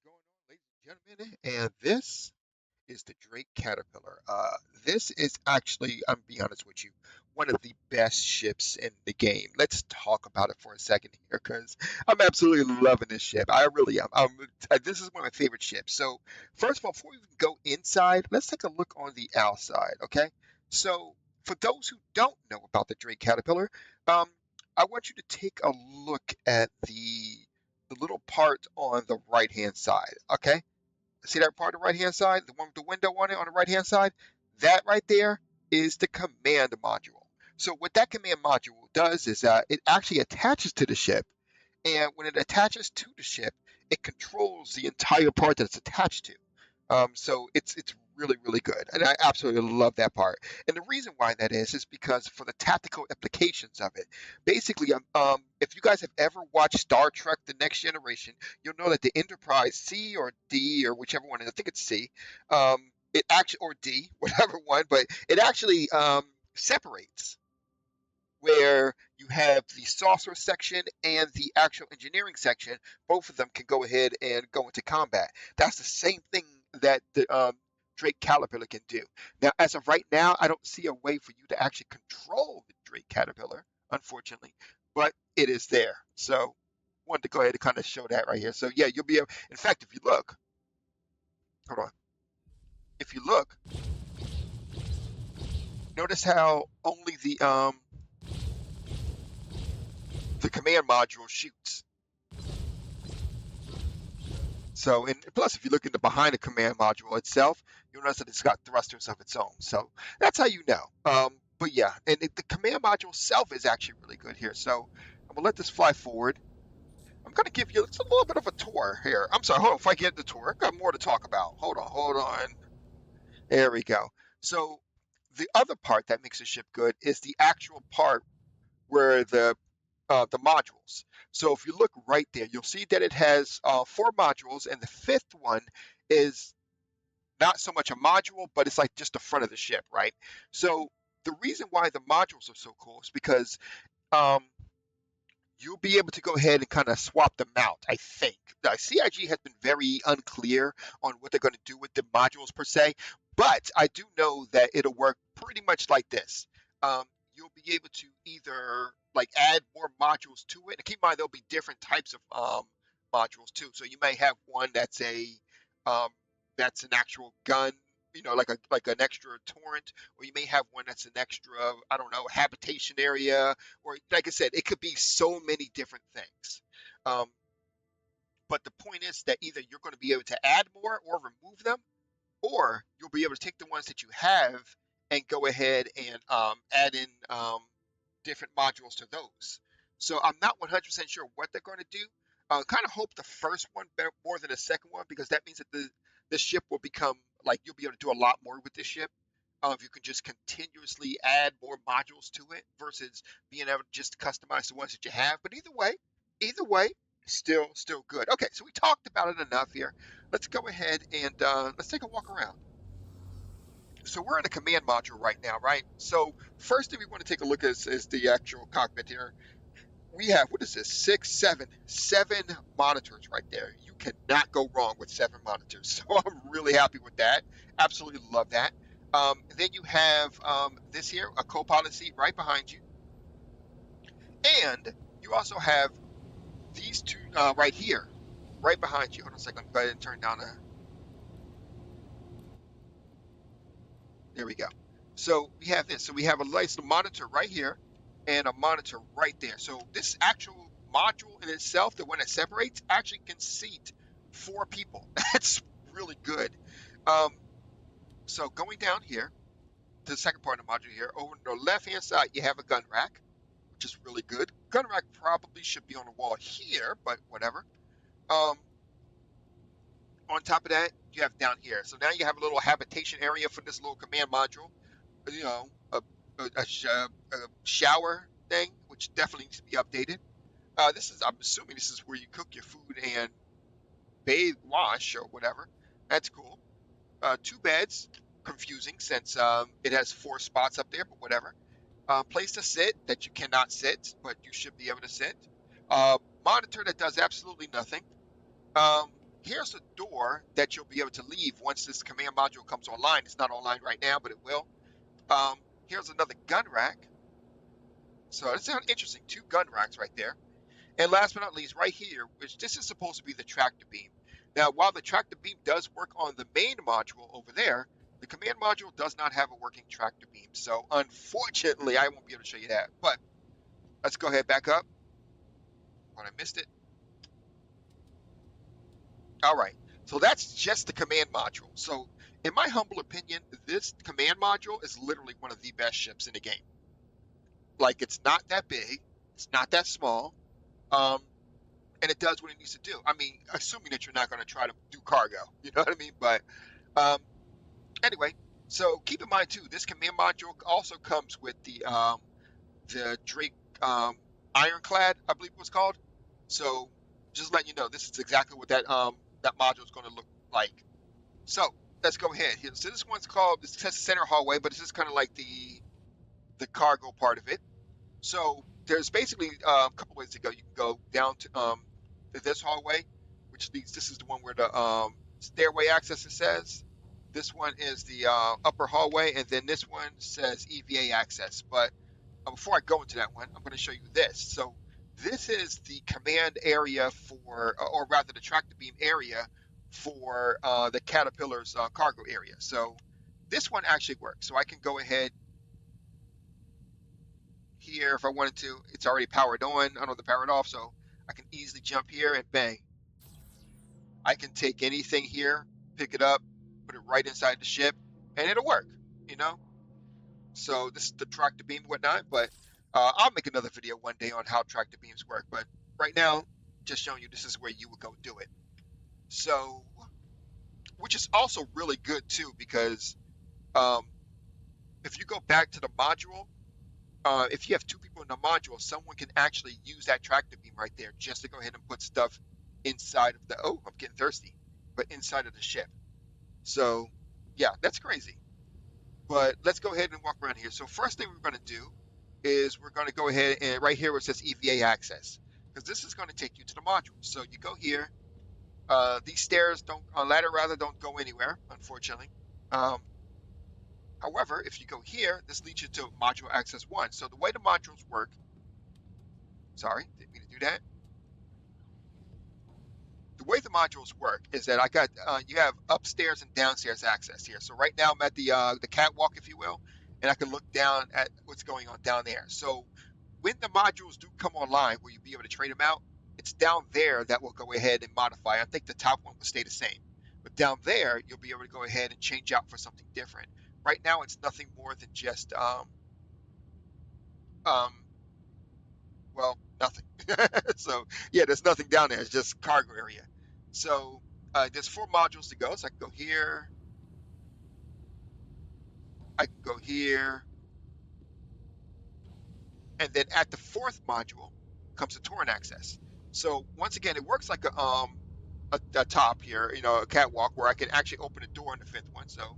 going on, ladies and gentlemen? And this is the Drake Caterpillar. This is actually, I'm be honest with you, one of the best ships in the game. Let's talk about it for a second here, because I'm absolutely loving this ship. I really am. This is one of my favorite ships. So, first of all, before we even go inside, let's take a look on the outside. Okay. So, for those who don't know about the Drake Caterpillar, um, I want you to take a look at the little part on the right hand side. Okay, see that part on the right hand side, the one with the window on it on the right hand side? That right there is the command module. So what that command module does is it actually attaches to the ship, and when it attaches to the ship, it controls the entire part that it's attached to. So it's really good, and I absolutely love that part. And the reason why that is because for the tactical implications of it. Basically, if you guys have ever watched Star Trek: The Next Generation, you'll know that the Enterprise C or D or whichever one, I think it's C, it actually or D, whatever one, but it actually separates where you have the saucer section and the actual engineering section. Both of them can go ahead and go into combat. That's the same thing that the Drake Caterpillar can do. Now, as of right now, I don't see a way for you to actually control the Drake Caterpillar, unfortunately, but it is there. So, wanted to go ahead and kind of show that right here. So, yeah, you'll be able. In fact, if you look, hold on. If you look, notice how only the command module shoots. So, and plus, if you look in the behind the command module itself, you'll notice that it's got thrusters of its own. So that's how you know. But yeah, and the command module itself is actually really good here. So I'm gonna let this fly forward. I'm gonna give you a little bit of a tour here. I'm sorry, hold on. If I get the tour, I've got more to talk about. Hold on. There we go. So the other part that makes the ship good is the actual part where the modules. So if you look right there, you'll see that it has four modules, and the fifth one is not so much a module, but it's like just the front of the ship, right? So the reason why the modules are so cool is because um, you'll be able to go ahead and kind of swap them out. I think CIG has been very unclear on what they're going to do with the modules per se, but I do know that it'll work pretty much like this. Um, you'll be able to either like add more modules to it. And keep in mind there'll be different types of modules too. So you may have one um, that's an actual gun, like an extra torrent, or you may have one that's an extra, I don't know, habitation area, or like I said, it could be so many different things. Um, but the point is that either you're going to be able to add more or remove them, or you'll be able to take the ones that you have and go ahead and add in different modules to those. So I'm not 100% sure what they're going to do. Kind of hope the first one better, more than the second one, because that means that the ship will become like you'll be able to do a lot more with this ship. If you can just continuously add more modules to it versus being able to just customize the ones that you have. But either way, still good. Okay, so we talked about it enough here. Let's go ahead and let's take a walk around. So we're in a command module right now, right? So first thing we want to take a look at is the actual cockpit here. We have, what is this, seven monitors right there. You cannot go wrong with seven monitors. So I'm really happy with that. Absolutely love that. Then you have this here, a co-pilot seat right behind you. And you also have these two right here, right behind you. Hold on a second. Go ahead and turn down there we go. So we have this. So we have a nice monitor right here and a monitor right there. So this actual module in itself, the one that separates, actually can seat four people. That's really good. Um, so going down here to the second part of the module here, over on the left hand side, you have a gun rack, which is really good. Gun rack probably should be on the wall here, but whatever. Um, on top of that, you have down here. So now you have a little habitation area for this little command module. A shower thing, which definitely needs to be updated. I'm assuming this is where you cook your food and bathe, wash, or whatever. That's cool. Two beds, confusing since it has four spots up there, but whatever. Place to sit that you cannot sit, but you should be able to sit. Monitor that does absolutely nothing. Um, here's a door that you'll be able to leave once this command module comes online. It's not online right now, but it will. Um, Here's another gun rack. So it sounds interesting. Two gun racks right there. And last but not least, right here, which this is supposed to be the tractor beam. Now, while the tractor beam does work on the main module over there, the command module does not have a working tractor beam. So unfortunately, I won't be able to show you that. But let's go ahead back up. Oh, I missed it. All right. So that's just the command module. So in my humble opinion, this command module is literally one of the best ships in the game. Like, it's not that big. It's not that small. Um, and it does what it needs to do. I mean, assuming that you're not going to try to do cargo, you know what I mean? But um, anyway, so keep in mind too, this command module also comes with the Drake Ironclad, I believe it was called. So just letting you know, this is exactly what that module is going to look like. So let's go ahead here. So this one's called, it says center hallway, but it's just kind of like the cargo part of it. So there's basically a couple ways to go. You can go down to this hallway, which leads. This is the one where the stairway access it says. This one is the upper hallway, and then this one says EVA access. But before I go into that one, I'm going to show you this. So this is the command area for, or rather the tractor beam area for the Caterpillar's cargo area. So this one actually works. So I can go ahead here if I wanted to. It's already powered on. I don't have to power it off, so I can easily jump here and bang. I can take anything here, pick it up, put it right inside the ship, and it'll work, you know? So this is the tractor beam and whatnot, but I'll make another video one day on how tractor beams work. But right now, just showing you this is where you would go do it. So, which is also really good too, because um, if you go back to the module, if you have two people in the module, someone can actually use that tractor beam right there just to go ahead and put stuff inside of the, oh, I'm getting thirsty, but inside of the ship. So yeah, that's crazy. But let's go ahead and walk around here. So first thing we're going to do is we're going to go ahead and right here where it says EVA access, because this is going to take you to the module. So you go here. These stairs don't, ladder rather, don't go anywhere, unfortunately. However, if you go here, this leads you to module access 1. So the way the modules work, sorry, didn't mean to do that. The way the modules work is that I got, you have upstairs and downstairs access here. So right now I'm at the catwalk, if you will, and I can look down at what's going on down there. So when the modules do come online, where you'll be able to trade them out, it's down there that will go ahead and modify. I think the top one will stay the same. But down there, you'll be able to go ahead and change out for something different. Right now, it's nothing more than just, well, nothing. So, yeah, there's nothing down there. It's just cargo area. So, there's 4 modules to go. So I can go here. I can go here. And then at the 4th module comes the torrent access. So once again, it works like a top here, you know, a catwalk where I can actually open a door in the 5th one. So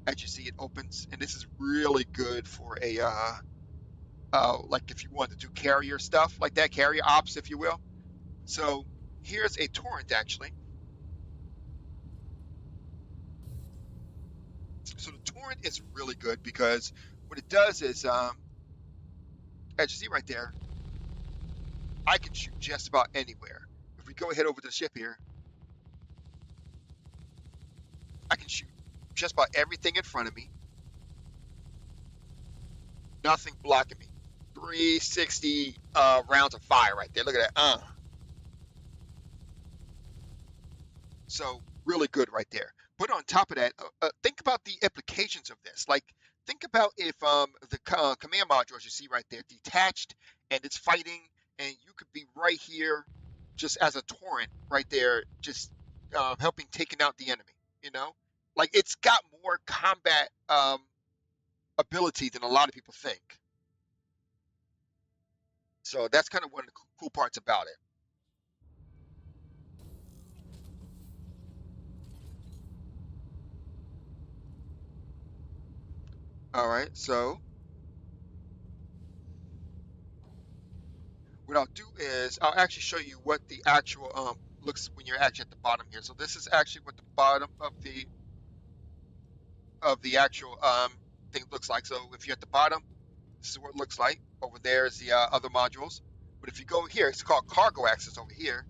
as you see, it opens, and this is really good for a like if you want to do carrier stuff like that, carrier ops, if you will. So here's a torrent actually. So the torrent is really good because what it does is, as you see right there, I can shoot just about anywhere. If we go ahead over to the ship here, I can shoot just about everything in front of me. Nothing blocking me. 360 rounds of fire right there. Look at that. So really good right there. But on top of that, think about the implications of this. Like, think about if the command module, as you see right there, detached and it's fighting, and you could be right here just as a torrent right there, just helping taking out the enemy, you know? Like, it's got more combat ability than a lot of people think. So that's kind of one of the cool parts about it. All right, so what I'll do is I'll actually show you what the actual looks when you're actually at the bottom here. So this is actually what the bottom of the actual thing looks like. So if you're at the bottom, this is what it looks like. Over there is the other modules. But if you go here, it's called cargo access over here,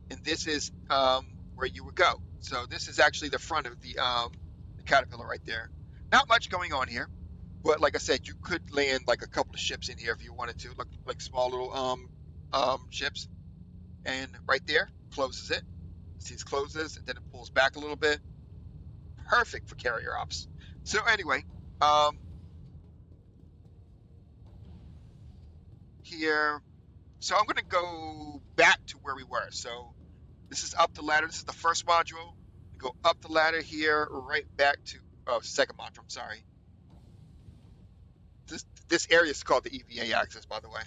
and this is where you would go. So this is actually the front of the Caterpillar right there. Not much going on here, but like I said, you could land like a couple of ships in here if you wanted to, like small little ships. And right there closes it. See, it closes and then it pulls back a little bit. Perfect for carrier ops. So anyway, um, here, so I'm going to go back to where we were. So this is up the ladder. This is the first module. We go up the ladder here, right back to second module. I'm sorry. This area is called the EVA access, by the way,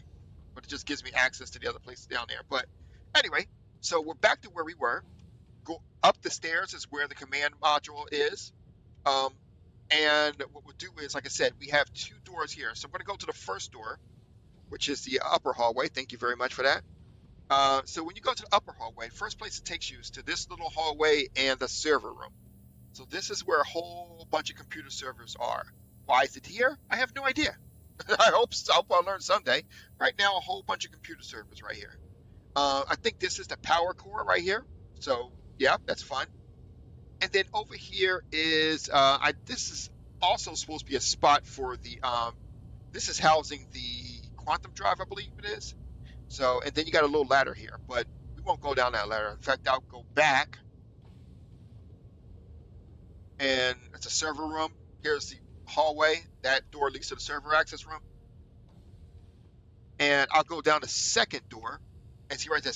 but it just gives me access to the other places down there. But anyway, so we're back to where we were. Go up the stairs is where the command module is. Um, and what we'll do is, like I said, we have two doors here. So I'm going to go to the first door, which is the upper hallway. Thank you very much for that. So when you go to the upper hallway, first place it takes you is to this little hallway and the server room. So this is where a whole bunch of computer servers are. Why is it here? I have no idea. I hope I'll learn someday. Right now, a whole bunch of computer servers right here. I think this is the power core right here. So yeah, that's fun. And then over here is this is also supposed to be a spot for the this is housing the quantum drive, I believe it is. So, and then you got a little ladder here, but we won't go down that ladder. In fact, I'll go back, and it's a server room. Here's the hallway. That door leads to the server access room. And I'll go down the second door and see right there,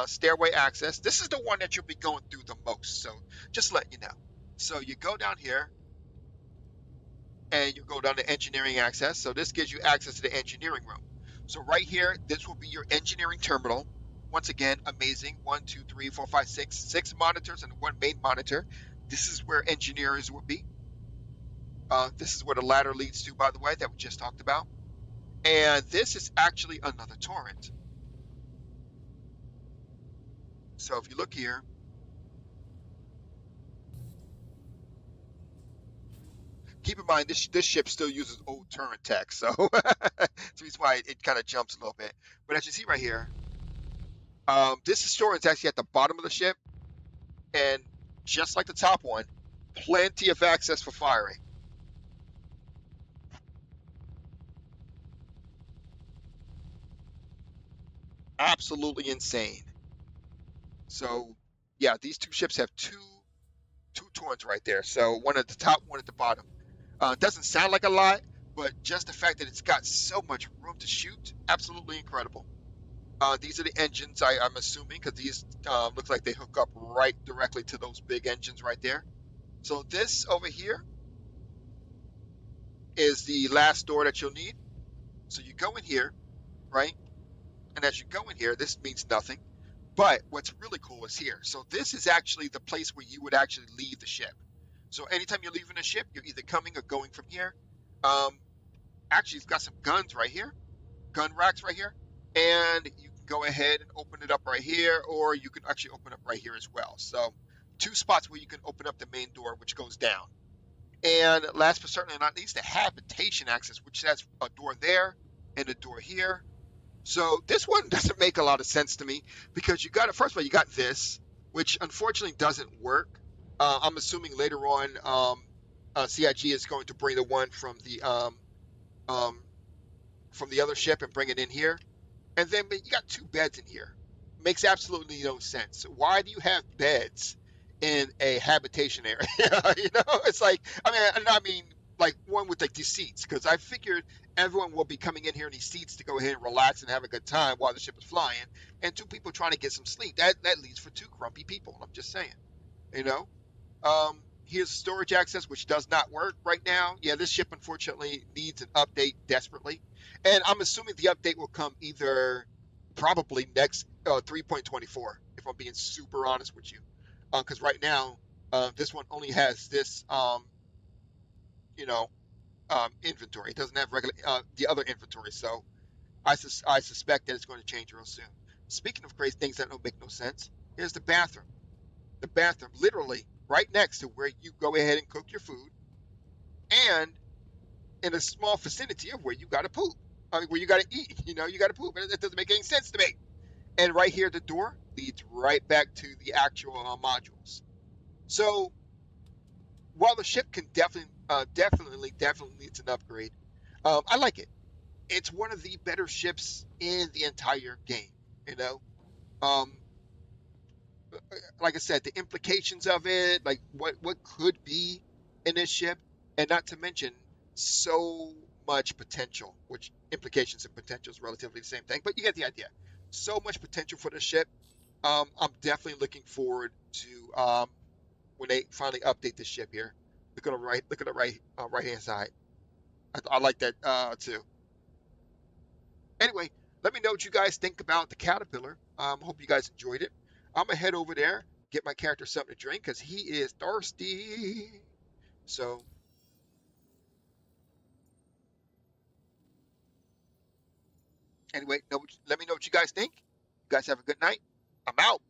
stairway access. This is the one that you'll be going through the most. So just letting you know. So you go down here, and you go down to engineering access. So this gives you access to the engineering room. So right here, this will be your engineering terminal. Once again, amazing. 1, 2, 3, 4, 5, 6. 6 monitors and 1 main monitor. This is where engineers will be. This is where the ladder leads to, by the way, that we just talked about. And this is actually another torrent. So if you look here, keep in mind this ship still uses old turret tech, so that's why it kind of jumps a little bit. But as you see right here, this storage is actually at the bottom of the ship, and just like the top one, plenty of access for firing. Absolutely insane. So yeah, these two ships have two torrents right there. So one at the top, one at the bottom. Doesn't sound like a lot, but just the fact that it's got so much room to shoot, absolutely incredible. These are the engines, I'm assuming, because these look like they hook up right directly to those big engines right there. So this over here is the last door that you'll need. So you go in here, right? And as you go in here, this means nothing. But what's really cool is here. So this is actually the place where you would actually leave the ship. So anytime you're leaving a ship, you're either coming or going from here. Actually, it's got some guns right here, gun racks right here, and you can go ahead and open it up right here, or you can actually open up right here as well. So two spots where you can open up the main door, which goes down. And last but certainly not least, the habitation access, which has a door there and a door here. So this one doesn't make a lot of sense to me because you got it. First of all, you got this, which unfortunately doesn't work. I'm assuming later on, CIG is going to bring the one from the other ship and bring it in here. And then you got 2 beds in here. Makes absolutely no sense. Why do you have beds in a habitation area? It's like, I mean, like one with like these seats, because I figured everyone will be coming in here in these seats to go ahead and relax and have a good time while the ship is flying, and 2 people trying to get some sleep. That leads for 2 grumpy people. I'm just saying, you know. Here's storage access, which does not work right now. Yeah, this ship unfortunately needs an update desperately, and I'm assuming the update will come either probably next 3.24, if I'm being super honest with you, because right now this one only has this inventory. It doesn't have regular the other inventory, so I suspect that it's going to change real soon. Speaking of crazy things that don't make no sense, Here's the bathroom. The bathroom, literally right next to where you go ahead and cook your food, and in a small vicinity of where you got to poop. I mean, where you got to eat. You got to poop. That doesn't make any sense to me. And right here, the door leads right back to the actual modules. So while the ship can definitely needs an upgrade, I like it. It's one of the better ships in the entire game. You know, um, like I said, the implications of it, like what could be in this ship, and not to mention so much potential, which implications and potential is relatively the same thing, but you get the idea. So much potential for the ship. I'm definitely looking forward to when they finally update the ship here. Look at the right hand side. I like that too. Anyway, let me know what you guys think about the caterpillar. Hope you guys enjoyed it. I'm gonna head over there, get my character something to drink because he is thirsty. So anyway, let me know what you guys think. You guys have a good night. I'm out.